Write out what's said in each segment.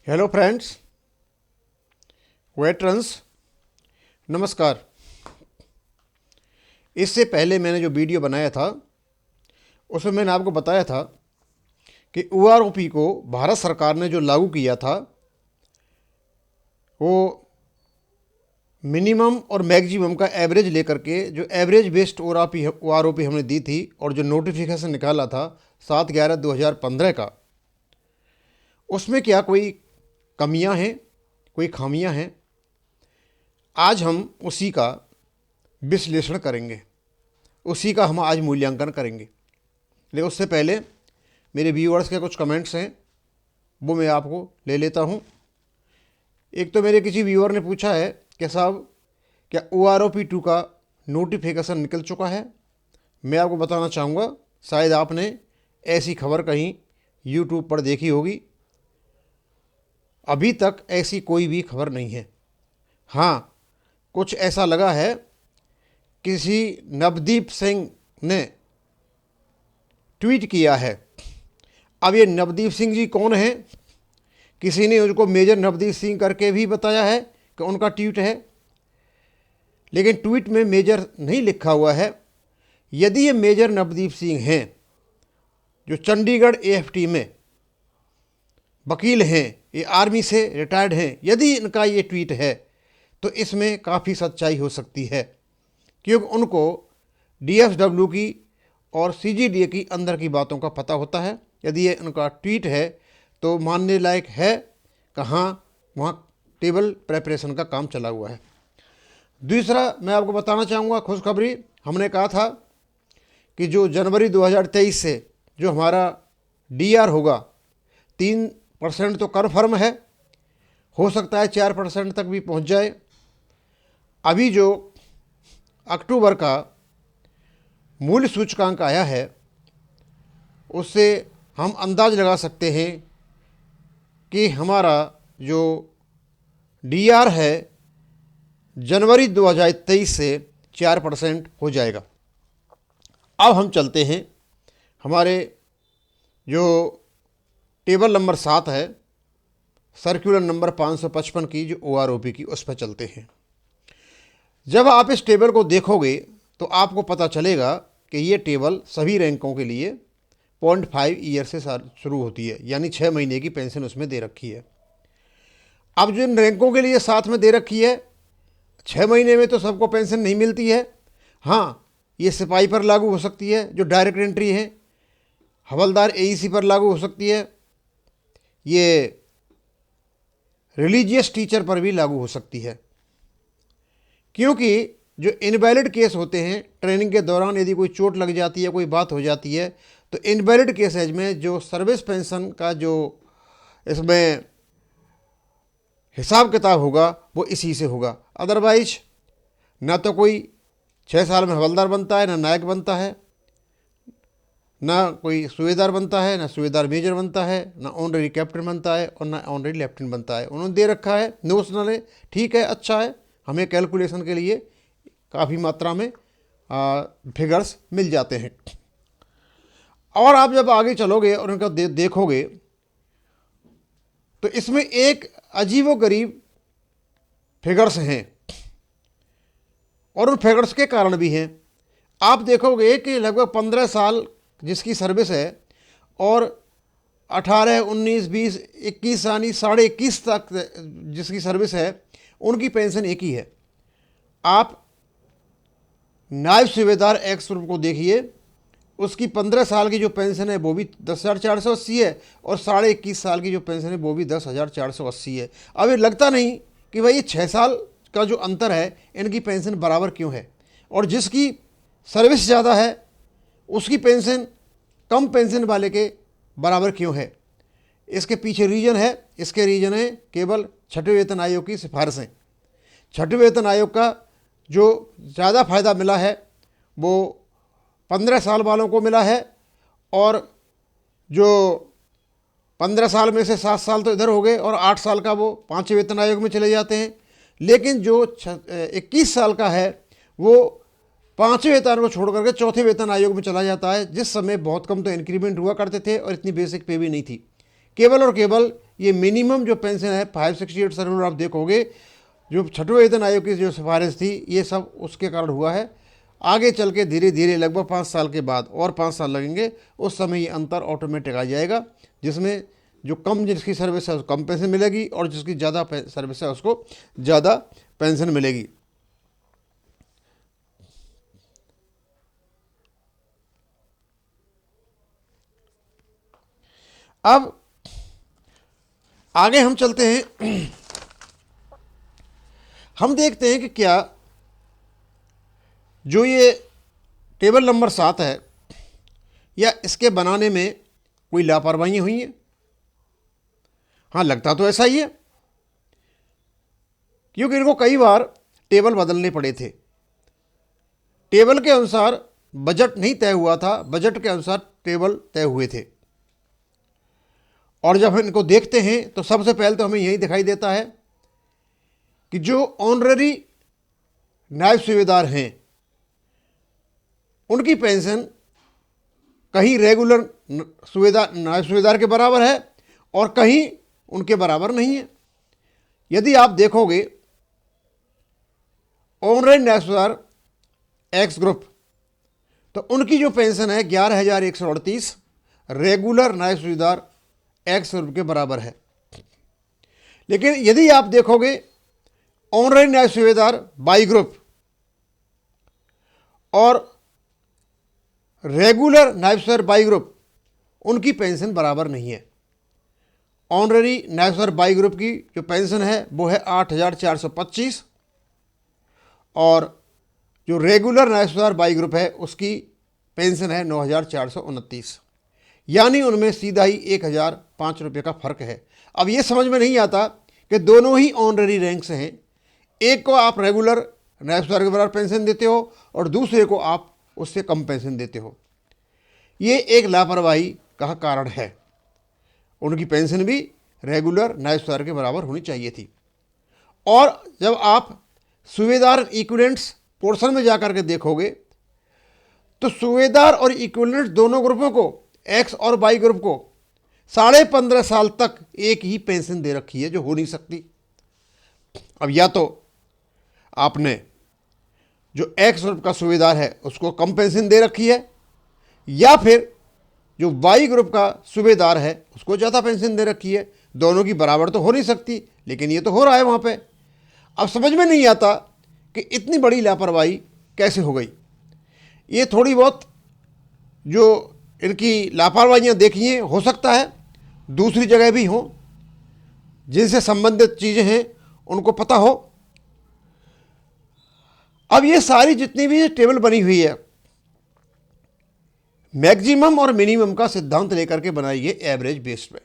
Hello friends, veterans, नमस्कार। इससे पहले मैंने जो वीडियो बनाया था उसमें मैंने आपको बताया था कि ओआरओपी को भारत सरकार ने जो लागू किया था वो मिनिमम और मैक्सिमम का एवरेज लेकर के जो एवरेज बेस्ड ओआरओपी हमने दी थी और जो नोटिफिकेशन निकाला था 7/11/2015 का, उसमें क्या कोई कमियां हैं, कोई खामियां हैं। आज हम उसी का विश्लेषण करेंगे, उसी का हम आज मूल्यांकन करेंगे। लेकिन उससे पहले मेरे व्यूअर्स के कुछ कमेंट्स हैं, वो मैं आपको ले लेता हूं। एक तो मेरे किसी व्यूअर ने पूछा है कि साहब क्या OROP 2 का नोटिफिकेशन निकल चुका है। मैं आपको बताना चाहूँगा, शायद आपने ऐसी खबर कहीं यूट्यूब पर देखी होगी। अभी तक ऐसी कोई भी खबर नहीं है। हाँ, कुछ ऐसा लगा है किसी नवदीप सिंह ने ट्वीट किया है। अब ये नवदीप सिंह जी कौन हैं? किसी ने उनको मेजर नवदीप सिंह करके भी बताया है कि उनका ट्वीट है, लेकिन ट्वीट में मेजर नहीं लिखा हुआ है। यदि ये मेजर नवदीप सिंह हैं जो चंडीगढ़ AFT में वकील हैं, ये आर्मी से रिटायर्ड हैं, यदि इनका ये ट्वीट है तो इसमें काफ़ी सच्चाई हो सकती है, क्योंकि उनको DFW की और CGDA की अंदर की बातों का पता होता है। यदि ये उनका ट्वीट है तो मानने लायक है। कहाँ वहाँ टेबल प्रेपरेशन का काम चला हुआ है। दूसरा मैं आपको बताना चाहूँगा खुशखबरी। हमने कहा था कि जो जनवरी 2023 से जो हमारा DR होगा 3% तो कन्फर्म है, हो सकता है 4% तक भी पहुंच जाए। अभी जो अक्टूबर का मूल्य सूचकांक आया है उससे हम अंदाज लगा सकते हैं कि हमारा जो DR है जनवरी 2023 से 4% हो जाएगा। अब हम चलते हैं हमारे जो टेबल नंबर 7 है, सर्कुलर नंबर 555 की जो OROP की, उस पर चलते हैं। जब आप इस टेबल को देखोगे तो आपको पता चलेगा कि ये टेबल सभी रैंकों के लिए 0.5 ईयर से शुरू होती है, यानी 6 महीने की पेंशन उसमें दे रखी है। अब जिन रैंकों के लिए साथ में दे रखी है, 6 महीने में तो सबको पेंशन नहीं मिलती है। हाँ, ये सिपाही पर लागू हो सकती है जो डायरेक्ट एंट्री है, हवलदार AEC पर लागू हो सकती है, ये रिलीजियस टीचर पर भी लागू हो सकती है। क्योंकि जो इनवैलिड केस होते हैं ट्रेनिंग के दौरान, यदि कोई चोट लग जाती है, कोई बात हो जाती है, तो इनवैलिड केसेज में जो सर्विस पेंशन का जो इसमें हिसाब किताब होगा वो इसी से होगा। अदरवाइज ना तो कोई 6 साल में हवलदार बनता है, ना नायक बनता है, ना कोई सूबेदार बनता है, ना सूबेदार मेजर बनता है, ना ऑनरेरी कैप्टन बनता है और ना ऑनरेरी लेफ्टिनेंट बनता है। उन्होंने दे रखा है, नोशनल है, ठीक है, अच्छा है, हमें कैलकुलेशन के लिए काफ़ी मात्रा में फिगर्स मिल जाते हैं। और आप जब आगे चलोगे और उनका देखोगे तो इसमें एक अजीबोगरीब फिगर्स हैं और उन फिगर्स के कारण भी हैं। आप देखोगे कि लगभग 15 साल जिसकी सर्विस है और 18, 19, 20, 21 यानी 21.5 तक जिसकी सर्विस है, उनकी पेंशन एक ही है। आप नायब सूबेदार एक्स ग्रुप को देखिए, उसकी 15 साल की जो पेंशन है वो भी 10,480 है और 21.5 साल की जो पेंशन है वो भी 10,480 है। अब ये लगता नहीं कि भाई ये 6 साल का जो अंतर है इनकी पेंशन बराबर क्यों है, और जिसकी सर्विस ज़्यादा है उसकी पेंशन कम पेंशन वाले के बराबर क्यों है। इसके पीछे रीजन है, इसके रीजन है केवल छठे वेतन आयोग की सिफारिशें। छठे वेतन आयोग का जो ज़्यादा फ़ायदा मिला है वो 15 साल वालों को मिला है, और जो 15 साल में से 7 साल तो इधर हो गए और 8 साल का वो 5वें वेतन आयोग में चले जाते हैं। लेकिन जो 21 साल का है वो 5वें वेतन को छोड़ करके 4थे वेतन आयोग में चला जाता है, जिस समय बहुत कम तो इंक्रीमेंट हुआ करते थे और इतनी बेसिक पे भी नहीं थी। केवल और केवल ये मिनिमम जो पेंशन है 568 सर्कुलर आप देखोगे, जो छठवें वेतन आयोग की जो सिफारिश थी, ये सब उसके कारण हुआ है। आगे चल के धीरे धीरे लगभग 5 साल के बाद और 5 साल लगेंगे, उस समय ये अंतर ऑटोमेटिक आ जाएगा, जिसमें जो कम जिसकी सर्विस है उसको कम पेंशन मिलेगी और जिसकी ज़्यादा सर्विस है उसको ज़्यादा पेंशन मिलेगी। अब आगे हम चलते हैं, हम देखते हैं कि क्या जो ये टेबल नंबर 7 है, या इसके बनाने में कोई लापरवाही हुई है। हाँ, लगता तो ऐसा ही है, क्योंकि इनको कई बार टेबल बदलने पड़े थे। टेबल के अनुसार बजट नहीं तय हुआ था, बजट के अनुसार टेबल तय हुए थे। और जब हम इनको देखते हैं तो सबसे पहले तो हमें यही दिखाई देता है कि जो ऑनररी नायब सूबेदार हैं उनकी पेंशन कहीं रेगुलर सूबेदार नायब सूबेदार के बराबर है और कहीं उनके बराबर नहीं है। यदि आप देखोगे ऑनररी नायब सूबेदार एक्स ग्रुप, तो उनकी जो पेंशन है 11,138 रेगुलर नायब सूबेदार एक्स ग्रुप के बराबर है। लेकिन यदि आप देखोगे ऑनररी नायब सूबेदार वाई ग्रुप और रेगुलर नायब सूबेदार वाई ग्रुप, उनकी पेंशन बराबर नहीं है। ऑनररी नायब सूबेदार वाई ग्रुप की जो पेंशन है वो है 8,425 और जो रेगुलर नायब सूबेदार वाई ग्रुप है उसकी पेंशन है 9,429, यानी उनमें सीधा ही 1,005 रुपये का फ़र्क है। अब ये समझ में नहीं आता कि दोनों ही ऑनररी रैंक से हैं, एक को आप रेगुलर नायब सूबेदार के बराबर पेंशन देते हो और दूसरे को आप उससे कम पेंशन देते हो। ये एक लापरवाही का कारण है। उनकी पेंशन भी रेगुलर नायब सूबेदार के बराबर होनी चाहिए थी। और जब आप सूबेदार इक्विवेलेंट्स पोर्शन में जाकर के देखोगे तो सूबेदार और इक्विवेलेंट्स दोनों ग्रुपों को, एक्स और वाई ग्रुप को 15.5 साल तक एक ही पेंशन दे रखी है, जो हो नहीं सकती। अब या तो आपने जो एक्स ग्रुप का सूबेदार है उसको कम पेंशन दे रखी है, या फिर जो वाई ग्रुप का सूबेदार है उसको ज़्यादा पेंशन दे रखी है। दोनों की बराबर तो हो नहीं सकती, लेकिन ये तो हो रहा है वहाँ पे। अब समझ में नहीं आता कि इतनी बड़ी लापरवाही कैसे हो गई। ये थोड़ी बहुत जो इनकी लापरवाहियाँ देखी हैं, हो सकता है दूसरी जगह भी हों, जिनसे संबंधित चीज़ें हैं उनको पता हो। अब ये सारी जितनी भी टेबल बनी हुई है, मैक्सिमम और मिनिमम का सिद्धांत लेकर के बनाई है एवरेज बेस पे।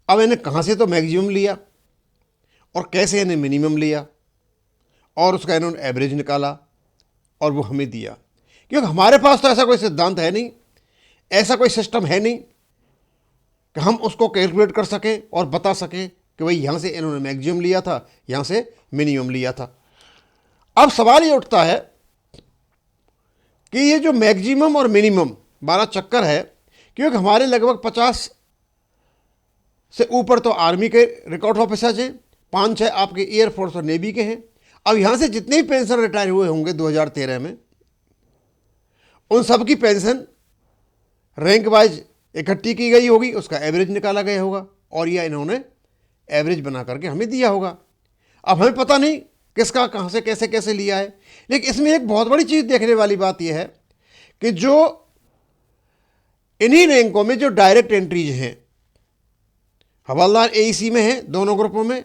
अब इन्हें कहाँ से तो मैक्सिमम लिया और कैसे इन्हें मिनिमम लिया और उसका इन्होंने एवरेज निकाला और वो हमें दिया, क्योंकि हमारे पास तो ऐसा कोई सिद्धांत है नहीं, ऐसा कोई सिस्टम है नहीं कि हम उसको कैलकुलेट कर सकें और बता सकें कि भाई यहाँ से इन्होंने मैक्सिमम लिया था, यहाँ से मिनिमम लिया था। अब सवाल ये उठता है कि ये जो मैक्सिमम और मिनिमम 12 चक्कर है, क्योंकि हमारे लगभग 50 से ऊपर तो आर्मी के रिकॉर्ड ऑफिसर्स हैं, 5-6 आपके एयरफोर्स और नेवी के हैं। अब यहाँ से जितने भी पेंशन रिटायर हुए होंगे 2013 में, उन सब की पेंशन रैंक वाइज इकट्ठी की गई होगी, उसका एवरेज निकाला गया होगा और यह इन्होंने एवरेज बना करके हमें दिया होगा। अब हमें पता नहीं किसका कहाँ से कैसे कैसे लिया है, लेकिन इसमें एक बहुत बड़ी चीज़ देखने वाली बात यह है कि जो इन्हीं रैंकों में जो डायरेक्ट एंट्रीज हैं, हवलदार एईसी में हैं दोनों ग्रुपों में,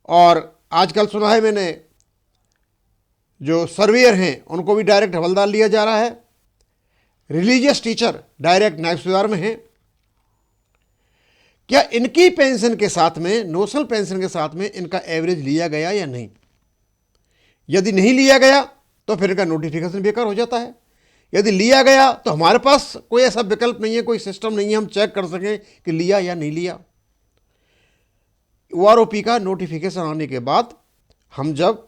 और आजकल सुना है मैंने जो सर्वेयर हैं उनको भी डायरेक्ट हवलदार लिया जा रहा है। रिलीजियस टीचर डायरेक्ट नायब सूबेदार में हैं। क्या इनकी पेंशन के साथ में, नोशनल पेंशन के साथ में इनका एवरेज लिया गया या नहीं? यदि नहीं लिया गया तो फिर इनका नोटिफिकेशन बेकार हो जाता है। यदि लिया गया तो हमारे पास कोई ऐसा विकल्प नहीं है, कोई सिस्टम नहीं है हम चेक कर सकें कि लिया या नहीं लिया। OROP का नोटिफिकेशन आने के बाद हम जब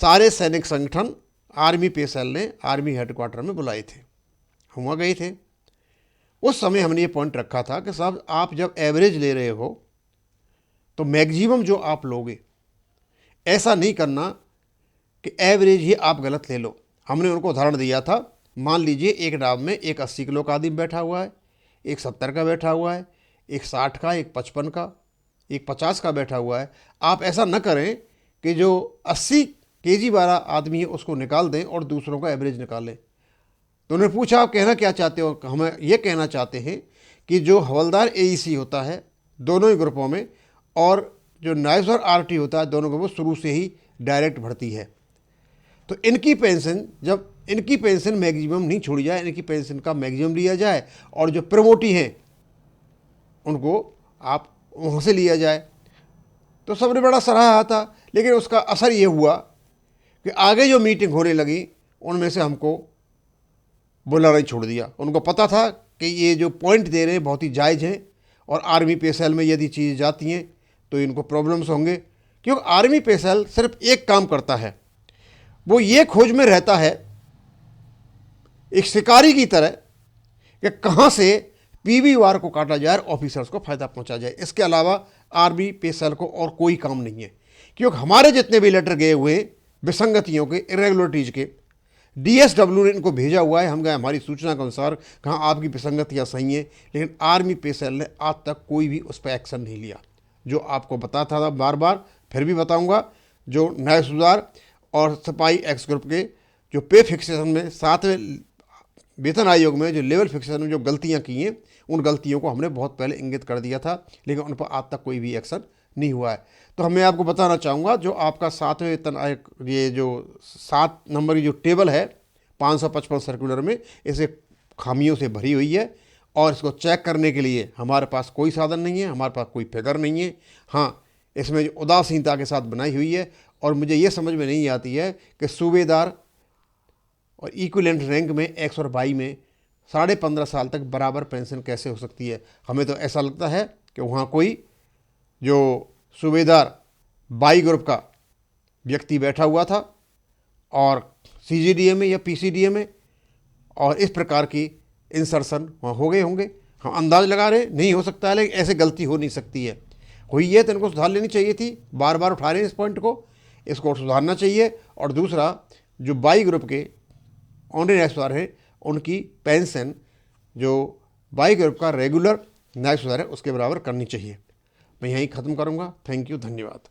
सारे सैनिक संगठन आर्मी पे सेल ने आर्मी हेडक्वार्टर में बुलाए थे, हम वहाँ गए थे। उस समय हमने ये पॉइंट रखा था कि साहब आप जब एवरेज ले रहे हो तो मैक्सिमम जो आप लोगे, ऐसा नहीं करना कि एवरेज ही आप गलत ले लो। हमने उनको उदाहरण दिया था, मान लीजिए एक नाव में एक 80 किलो का आदमी बैठा हुआ है, एक 70 का बैठा हुआ है, एक 60 का, एक 55 का, एक 50 का बैठा हुआ है। आप ऐसा न करें कि जो 80 केजी वाला आदमी है उसको निकाल दें और दूसरों का एवरेज निकालें। तो उन्होंने पूछा आप कहना क्या चाहते हो? हमें ये कहना चाहते हैं कि जो हवलदार एईसी होता है दोनों ही ग्रुपों में, और जो नायब सर आरटी होता है दोनों ग्रुपों, शुरू से ही डायरेक्ट भर्ती है। तो इनकी पेंशन, जब इनकी पेंशन मैक्सिमम नहीं छोड़ी जाए, इनकी पेंशन का मैक्सिमम लिया जाए, और जो प्रमोटी हैं उनको आप वहाँ से लिया जाए। तो सबने बड़ा सराहा था, लेकिन उसका असर ये हुआ कि आगे जो मीटिंग होने लगी उनमें से हमको बुलाना ही छोड़ दिया। उनको पता था कि ये जो पॉइंट दे रहे हैं बहुत ही जायज़ हैं, और आर्मी पे सेल में यदि चीज़ जाती हैं तो इनको प्रॉब्लम्स होंगे, क्योंकि आर्मी पे सेल सिर्फ एक काम करता है, वो ये खोज में रहता है एक शिकारी की तरह कि कहाँ से पीवी वार को काटा जाए और ऑफिसर्स को फ़ायदा पहुंचा जाए। इसके अलावा आर्मी पे सेल को और कोई काम नहीं है, क्योंकि हमारे जितने भी लेटर गए हुए विसंगतियों के, इरेगुलरिटीज़ के, डीएसडब्ल्यू ने इनको भेजा हुआ है। हम गए, हमारी सूचना के अनुसार कहाँ आपकी विसंगतियाँ सही हैं, लेकिन आर्मी पे सेल ने आज तक कोई भी उस पर एक्शन नहीं लिया। जो आपको बताता था बार बार, फिर भी बताऊंगा, जो न्याय सुधार और सिपाही एक्स ग्रुप के जो पे फिक्सेशन में 7वें वेतन आयोग में जो लेवल फिक्सेशन में जो गलतियां की हैं, उन गलतियों को हमने बहुत पहले इंगित कर दिया था, लेकिन उन पर आज तक कोई भी एक्शन नहीं हुआ है। तो मैं आपको बताना चाहूँगा, जो आपका 7वें वेतन आयोग, ये जो 7 नंबर की जो टेबल है 555 सर्कुलर में, इसे खामियों से भरी हुई है, और इसको चेक करने के लिए हमारे पास कोई साधन नहीं है, हमारे पास कोई फिगर नहीं है। हाँ, इसमें जो उदासीनता के साथ बनाई हुई है, और मुझे ये समझ में नहीं आती है कि सूबेदार और इक्विवेलेंट रैंक में एक्स और वाई में 15.5 साल तक बराबर पेंशन कैसे हो सकती है। हमें तो ऐसा लगता है कि वहाँ कोई जो सूबेदार वाई ग्रुप का व्यक्ति बैठा हुआ था और सीजीडीए में या पीसीडीए में, और इस प्रकार की इंसर्शन वहाँ हो गए होंगे। हम अंदाज लगा रहे, नहीं हो सकता है, लेकिन ऐसे गलती हो नहीं सकती है। हुई है तो इनको सुधार लेनी चाहिए थी। बार बार उठा रहे हैं इस पॉइंट को, इसको सुधारना चाहिए। और दूसरा, जो वाई ग्रुप के ऑनरी नायब सुधार हैं, उनकी पेंशन जो वाई ग्रुप का रेगुलर नायब सुधार है उसके बराबर करनी चाहिए। मैं यहीं ख़त्म करूँगा। थैंक यू, धन्यवाद।